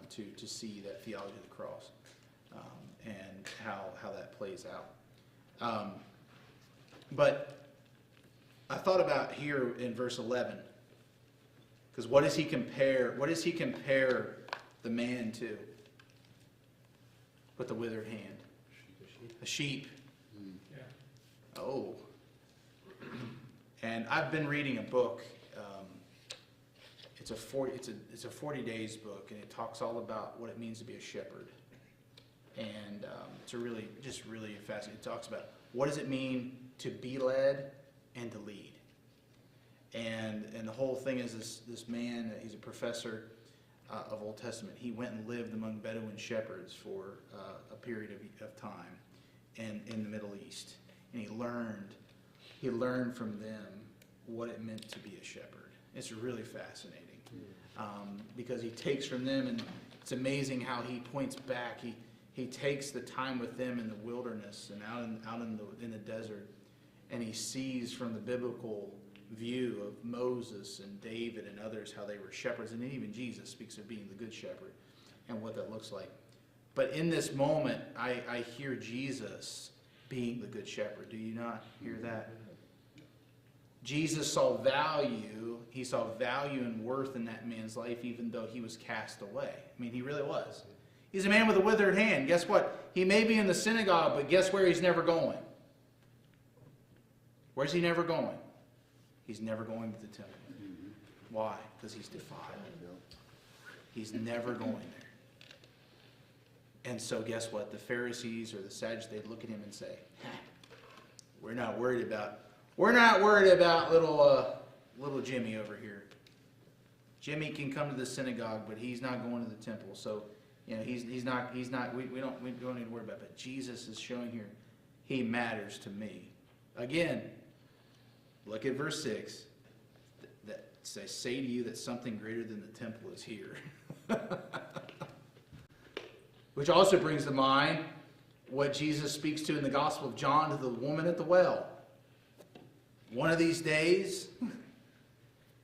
to see that theology of the cross and how that plays out. But I thought about here in verse 11, because what does he compare the man to with the withered hand? A sheep. Yeah. Oh. And I've been reading a book. It's a 40 days book, and it talks all about what it means to be a shepherd. And it's really fascinating. It talks about what does it mean to be led and to lead. And the whole thing is this man, he's a professor of Old Testament. He went and lived among Bedouin shepherds for a period of time in the Middle East. And he learned from them what it meant to be a shepherd. It's really fascinating because he takes from them, and it's amazing how he points back. He takes the time with them in the wilderness and out in the desert, and he sees from the biblical view of Moses and David and others how they were shepherds, and even Jesus speaks of being the good shepherd and what that looks like. But in this moment, I hear Jesus being the good shepherd. Do you not hear that? Jesus saw value. He saw value and worth in that man's life, even though he was cast away. I mean, he really was. He's a man with a withered hand. Guess what? He may be in the synagogue, but guess where he's never going? Where's he never going? He's never going to the temple. Why? Because he's defiled. He's never going there. And so guess what? The Pharisees or the Sadducees, they'd look at him and say, we're not worried about little Jimmy over here. Jimmy can come to the synagogue, but he's not going to the temple. So, he's not, we don't need to worry about it. But Jesus is showing here, he matters to me. Again, look at verse 6. That I say to you that something greater than the temple is here. Which also brings to mind what Jesus speaks to in the Gospel of John to the woman at the well. One of these days,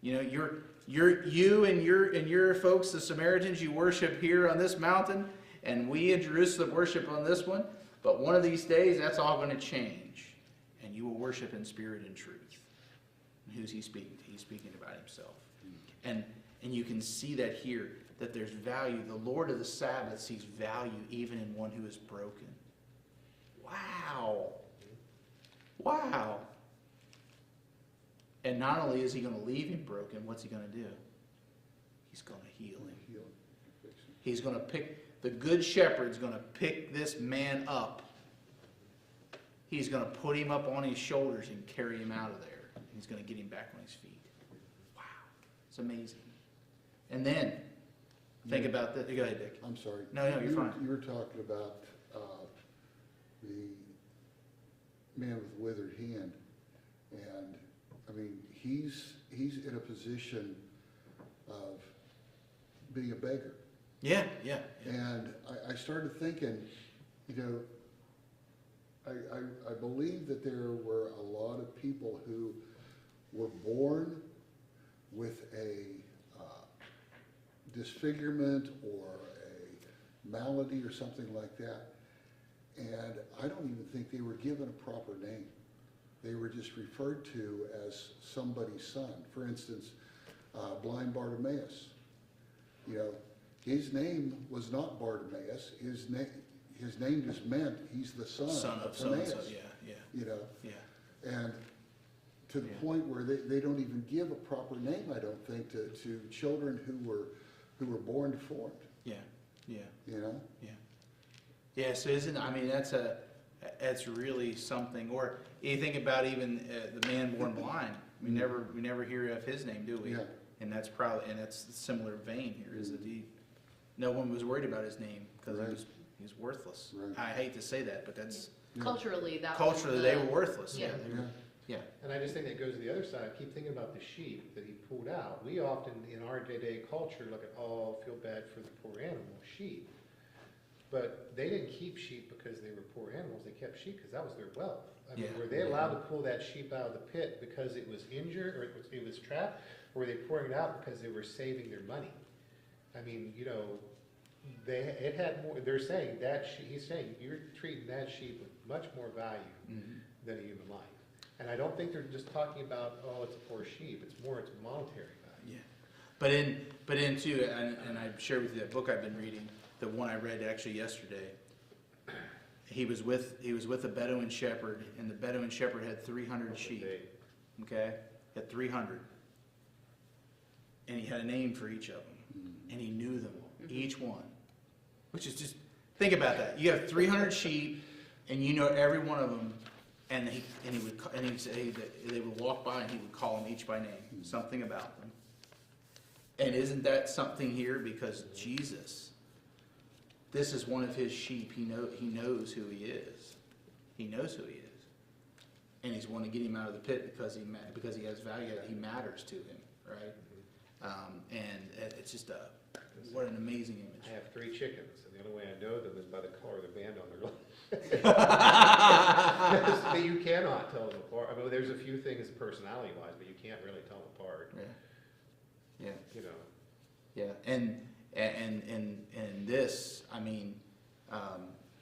you and your folks, the Samaritans, you worship here on this mountain, and we in Jerusalem worship on this one. But one of these days, that's all going to change, and you will worship in spirit and truth. And who's he speaking to? He's speaking about himself. And you can see that here, that there's value. The Lord of the Sabbath sees value even in one who is broken. Wow. Wow. And not only is he going to leave him broken, what's he going to do? He's going to heal him. He's going to the good shepherd's going to pick this man up. He's going to put him up on his shoulders and carry him out of there. He's going to get him back on his feet. Wow. It's amazing. And then, think about this. Go ahead, Dick. I'm sorry. No, you're fine. You were talking about the man with the withered hand, and I mean, he's in a position of being a beggar. Yeah. And I started thinking, I believe that there were a lot of people who were born with a disfigurement or a malady or something like that. And I don't even think they were given a proper name. They were just referred to as somebody's son. For instance, blind Bartimaeus. His name was not Bartimaeus. His name just meant he's the son of so-and-so. Timaeus. Yeah. And to the point where they don't even give a proper name, I don't think, to children who were born deformed. Yeah. Yes, that's really something. Or you think about even the man born blind. We never hear of his name, do we? Yeah. And that's a similar vein here. Is that no one was worried about his name because Right. he was worthless. Right. I hate to say that, but that's Culturally, that was they were worthless. Yeah. Yeah. And I just think that goes to the other side. Keep thinking about the sheep that he pulled out. We often, in our day-to-day culture, look at, feel bad for the poor animal, sheep. But they didn't keep sheep because they were poor animals, they kept sheep because that was their wealth. I mean, Yeah. were they allowed to pull that sheep out of the pit because it was injured, or it was trapped? Or were they pouring it out because they were saving their money? I mean, you know, it had more, they're saying that, he's saying, you're treating that sheep with much more value Mhm. than a human life. And I don't think they're just talking about, oh, it's a poor sheep, it's monetary value. Yeah, but in too, and I shared with you that book I've been reading, the one I read actually yesterday. He was with a Bedouin shepherd, and the Bedouin shepherd had 300 sheep. Okay, had 300, and he had a name for each of them, and he knew them, each one, which is just, think about that. You have 300 sheep, and you know every one of them. And he'd say that they would walk by and he would call them each by name, something about them. And isn't that something here? Because Jesus, this is one of his sheep. He knows who he is. He knows who he is. And he's wanting to get him out of the pit because he has value. He matters to him, right? And it's just what an amazing image. I have 3 chickens, and the only way I know them is by the color of the band on their leg. You cannot tell them apart. I mean, there's a few things personality-wise, but you can't really tell them apart. Yeah. You know. Yeah, and this, I mean,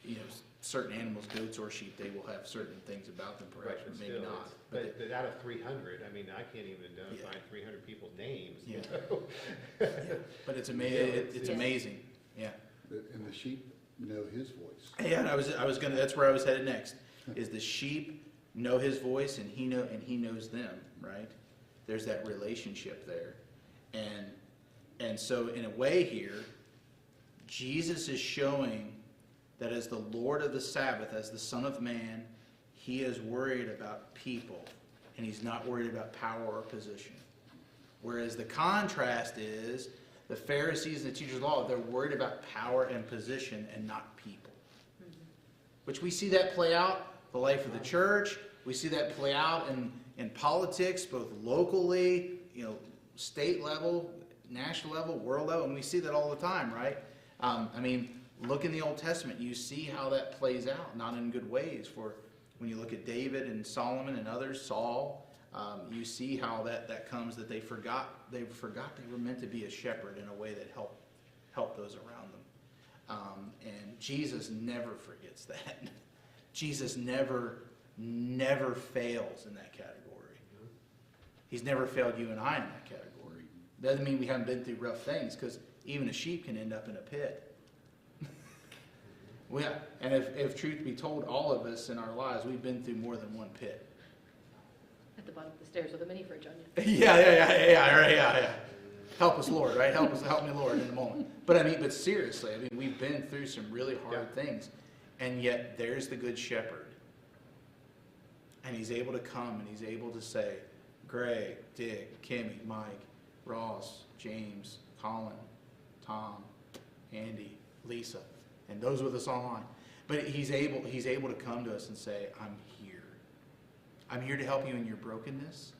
you know, certain animals, goats or sheep, they will have certain things about them, perhaps, Right, but maybe still, not. But out of 300, I mean, I can't even identify 300 people's names. you Yeah. know? But it's amazing. It's amazing. Yeah. And the sheep know his voice. Yeah, and I was gonna. That's where I was headed next. Is the sheep know his voice, and he knows them, right? There's that relationship there, and so in a way here, Jesus is showing that as the Lord of the Sabbath, as the Son of Man, he is worried about people, and he's not worried about power or position. Whereas the contrast is the Pharisees and the teachers of the law, they're worried about power and position and not people. Which we see that play out the life of the church. We see that play out in politics, both locally, you know, state level, national level, world level, and we see that all the time, right? I mean, look in the Old Testament, you see how that plays out, not in good ways. For when you look at David and Solomon and others, Saul, you see how that comes, that they forgot they were meant to be a shepherd in a way that helped those around them. And Jesus never forgets that. Jesus never fails in that category. He's never failed you and I in that category. Doesn't mean we haven't been through rough things, because even a sheep can end up in a pit. And if truth be told, all of us in our lives, we've been through more than one pit. At the bottom of the stairs with a mini fridge on you. Yeah. Help us, Lord, right? Help me, Lord, in a moment. But seriously, I mean, we've been through some really hard things, and yet there's the Good Shepherd, and he's able to come and he's able to say, Greg, Dick, Kimmy, Mike, Ross, James, Colin, Tom, Andy, Lisa, and those with us online. But he's able to come to us and say, I'm here. I'm here to help you in your brokenness.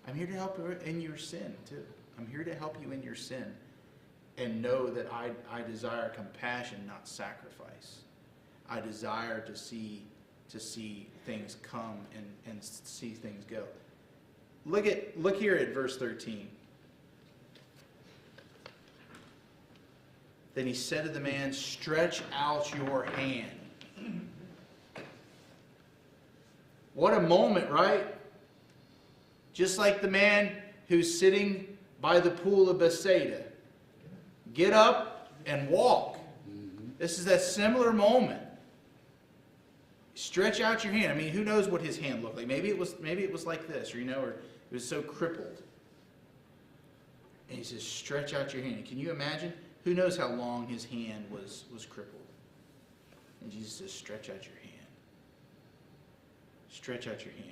I'm here to help you in your sin, too. I'm here to help you in your sin. And know that I desire compassion, not sacrifice. I desire to see things come and see things go. Look here at verse 13. Then he said to the man, stretch out your hand. What a moment, right? Just like the man who's sitting by the pool of Bethsaida. Get up and walk. This is that similar moment. Stretch out your hand. I mean, who knows what his hand looked like? Maybe it was like this, or or it was so crippled. And he says, stretch out your hand. Can you imagine? Who knows how long his hand was crippled? And Jesus says, stretch out your hand. Stretch out your hand.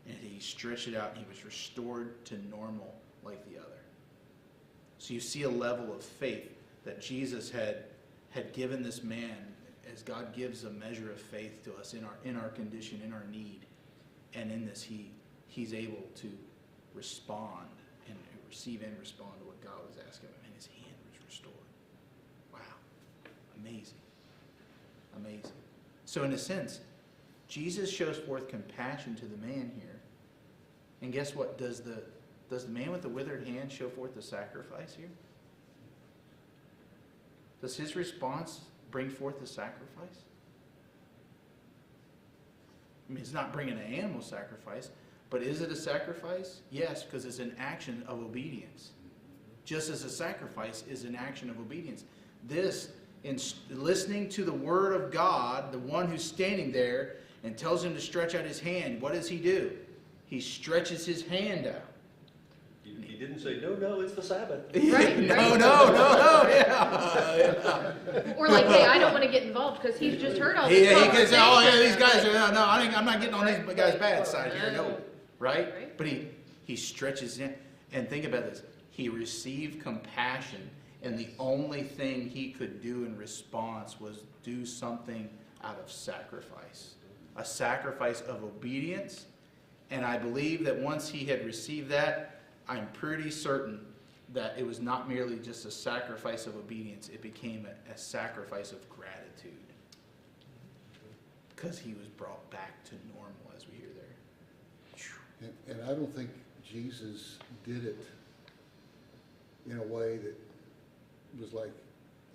And he stretched it out, and he was restored to normal like the other. So you see a level of faith that Jesus had given this man, as God gives a measure of faith to us in our condition, in our need. And in this, he's able to respond and receive and respond to what God was asking him, and his hand was restored. Wow. Amazing. Amazing. So in a sense, Jesus shows forth compassion to the man here. And guess what? Does the man with the withered hand show forth the sacrifice here? Does his response bring forth the sacrifice? I mean, it's not bringing an animal sacrifice, but is it a sacrifice? Yes, because it's an action of obedience. Just as a sacrifice is an action of obedience. This, in listening to the word of God, the one who's standing there and tells him to stretch out his hand, what does he do? He stretches his hand out. He didn't say, no, it's the Sabbath. Right, No, yeah. Or like, hey, I don't want to get involved because he's just heard all He this. can say, oh yeah, these guys conversation. are, no, I'm not getting on these guys' bad side here, no. Right? Right. But he stretches in, and think about this. He received compassion, and the only thing he could do in response was do something out of sacrifice. A sacrifice of obedience. And I believe that once he had received that, I'm pretty certain that it was not merely just a sacrifice of obedience, it became a sacrifice of gratitude. Because he was brought back to normal, as we hear there. And I don't think Jesus did it in a way that was like,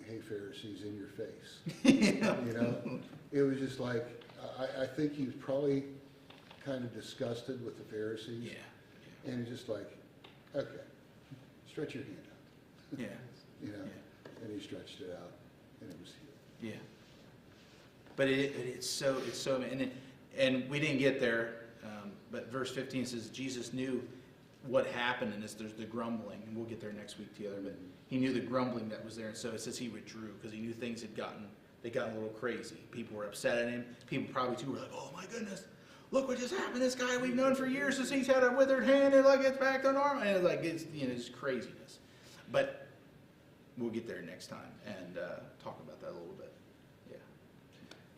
hey, Pharisees, in your face. You know, it was just like, I think he was probably kind of disgusted with the Pharisees. Yeah. And he's just like, okay, stretch your hand out. Yeah. You know, Yeah. and he stretched it out, and it was healed. Yeah. But it's so, and we didn't get there, but verse 15 says Jesus knew what happened, and there's the grumbling, and we'll get there next week together, but he knew the grumbling that was there, and so it says he withdrew, because he knew things had gotten a little crazy. People were upset at him. People probably too were like, oh my goodness, look what just happened. This guy we've known for years, since he's had a withered hand, and like it's back to normal, and it's like, it's craziness. But we'll get there next time and talk about that a little bit.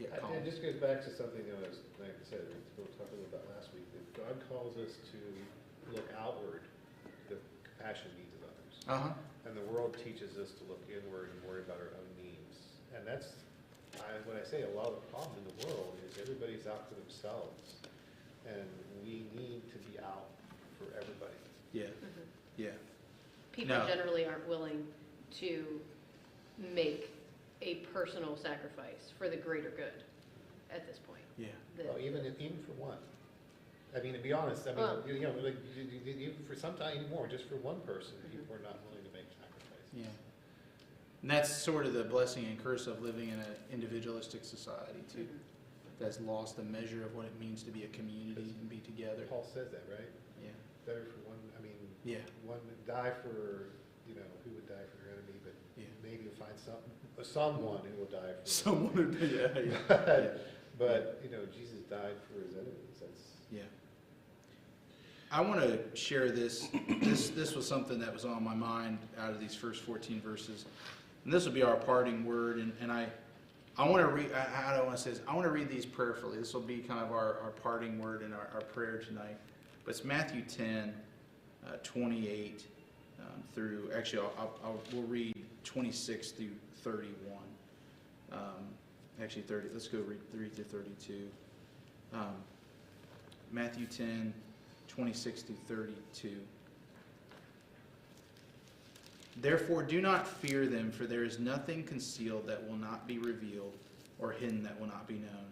Yeah, Colin. It just goes back to something that was, like I said, we were talking about last week, that God calls us to look outward, the compassion needs of others. Uh-huh. And the world teaches us to look inward and worry about our own needs. And that's, when I say a lot of the problem in the world is everybody's out for themselves. And we need to be out for everybody. Yeah, yeah. People No. generally aren't willing to make a personal sacrifice for the greater good at this point. Yeah. The- Well, even for one. I mean, to be honest, I mean, Well- you know, like, even for sometimes anymore, just for one person, people are not willing to make sacrifices. Yeah. And that's sort of the blessing and curse of living in an individualistic society, too. That's lost the measure of what it means to be a community and be together. Paul says that, right? Yeah. Better for one, I mean, Yeah. one would die for, you know, who would die for their enemy, but Yeah. maybe you'll find someone who will die for. Someone would be, yeah. But, you know, Jesus died for his enemies, that's. Yeah. I want to share this. This was something that was on my mind out of these first 14 verses. And this will be our parting word. And I want to read, how do I want to say this? I want to read these prayerfully. This will be kind of our parting word and our prayer tonight. But it's Matthew 10, 28 through, actually, we'll read 26 through 31. Actually, 30. Let's go read through 32. Matthew 10, 26 through 32. Therefore, do not fear them, for there is nothing concealed that will not be revealed, or hidden that will not be known.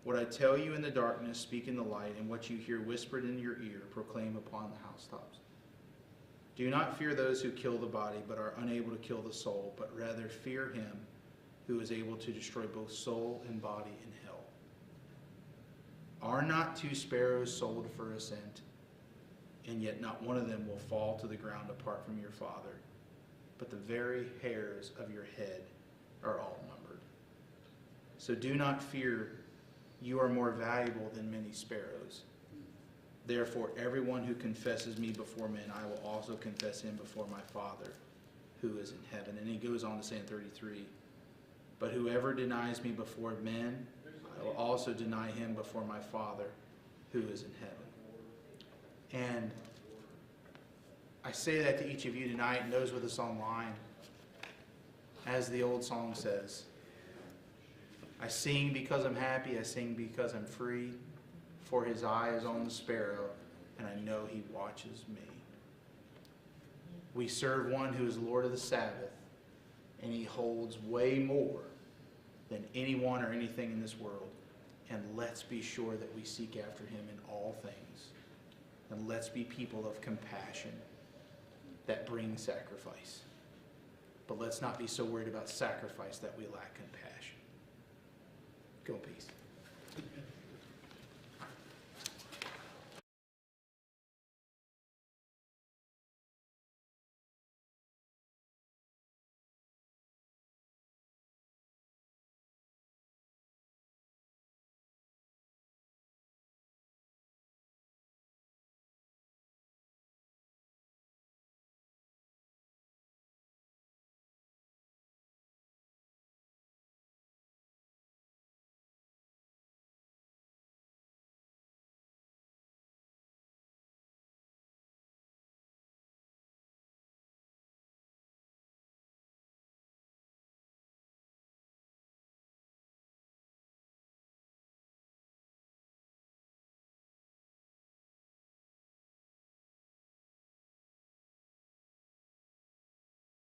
What I tell you in the darkness, speak in the light, and what you hear whispered in your ear, proclaim upon the housetops. Do not fear those who kill the body, but are unable to kill the soul, but rather fear him who is able to destroy both soul and body in hell. Are not 2 sparrows sold for a cent, and yet not one of them will fall to the ground apart from your Father? But the very hairs of your head are all numbered. So do not fear, you are more valuable than many sparrows. Therefore, everyone who confesses me before men, I will also confess him before my Father who is in heaven. And he goes on to say in 33, but whoever denies me before men, I will also deny him before my Father who is in heaven. And I say that to each of you tonight and those with us online. As the old song says, I sing because I'm happy, I sing because I'm free, for his eye is on the sparrow, and I know he watches me. We serve one who is Lord of the Sabbath, and he holds way more than anyone or anything in this world. And let's be sure that we seek after him in all things. And let's be people of compassion that bring sacrifice. But let's not be so worried about sacrifice that we lack compassion. Go in peace.